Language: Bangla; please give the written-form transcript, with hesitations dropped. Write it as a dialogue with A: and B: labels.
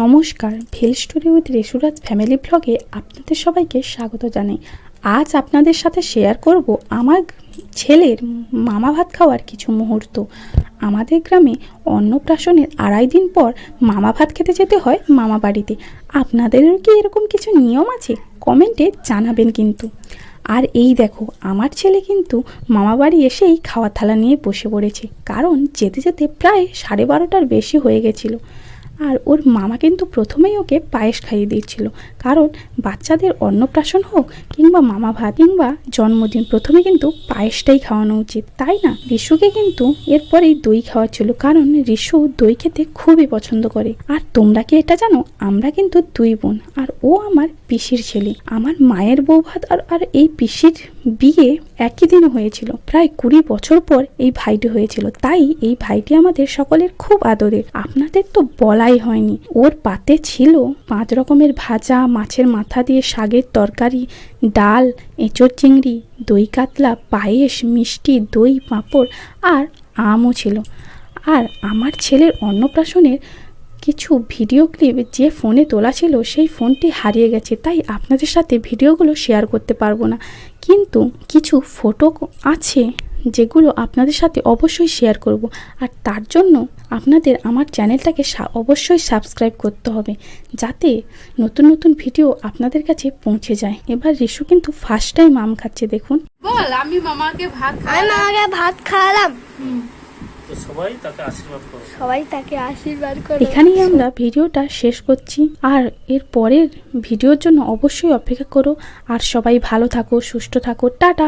A: নমস্কার, ভেল স্টোরি উইথ রেশুরাজ ফ্যামিলি ব্লগে আপনাদের সবাইকে স্বাগত জানাই। আজ আপনাদের সাথে শেয়ার করব আমার ছেলের মামা ভাত খাওয়ার কিছু মুহূর্ত। আমাদের গ্রামে অন্নপ্রাশনের 2.5 দিন পর মামা ভাত খেতে যেতে হয় মামা বাড়িতে। আপনাদেরও কি এরকম কিছু নিয়ম আছে? কমেন্টে জানাবেন কিন্তু। আর এই দেখো, আমার ছেলে কিন্তু মামা বাড়ি এসেই খাওয়ার থালা নিয়ে বসে পড়েছে, কারণ যেতে যেতে প্রায় 12:30টার বেশি হয়ে গেছিলো। আর ওর মামা কিন্তু প্রথমেই ওকে পায়েস খাইয়ে দিচ্ছিল, কারণ বাচ্চাদের অন্নপ্রাশন হোক কিংবা মামা ভাত কিংবা জন্মদিন, প্রথমে কিন্তু পায়েসটাই খাওয়ানো উচিত, তাই না? রিশুকে কিন্তু এরপরেই দই খাওয়াচ্ছিল, কারণ রিশু দই খেতে খুবই পছন্দ করে। আর তোমরা কি এটা জানো, আমরা কিন্তু 2 বোন, আর ও আমার পিসির ছেলে। আমার মায়ের বউ ভাত আর এই পিসির বিয়ে একই দিনে হয়েছিল। প্রায় 20 বছর পর এই ভাইটি হয়েছিল, তাই এই ভাইটি আমাদের সকলের খুব আদরের। আপনাদের তো বলাই হয়নি, ওর পাতে ছিল 5 রকমের ভাজা, মাছের মাথা দিয়ে শাকের তরকারি, ডাল, এঁচোড় চিংড়ি, দই কাতলা, পায়েস, মিষ্টি, দই, পাঁপড় আর আমও ছিল। আর আমার ছেলের অন্নপ্রাশনের কিছু ভিডিও ক্লিপ যে ফোনে তোলা ছিল, সেই ফোনটি হারিয়ে গেছে, তাই আপনাদের সাথে ভিডিওগুলো শেয়ার করতে পারবো না। কিন্তু কিছু ফটো আছে যেগুলো আপনাদের সাথে অবশ্যই শেয়ার করব। আর তার জন্য আপনাদের আমার চ্যানেলটাকে অবশ্যই সাবস্ক্রাইব করতে হবে, যাতে নতুন নতুন ভিডিও আপনাদের কাছে পৌঁছে যায়। এবার রিশু কিন্তু ফার্স্ট টাইম আম খাচ্ছে, দেখুন।
B: বল, আমি মামাকে ভাত
C: খাওয়ালাম।
B: তো সবাই তাকে আশীর্বাদ করো।
A: এখানেই আমরা ভিডিওটা শেষ করছি, আর এর পরের ভিডিওর জন্য অবশ্যই অপেক্ষা করো। আর সবাই ভালো থাকো, সুস্থ থাকো, টাটা।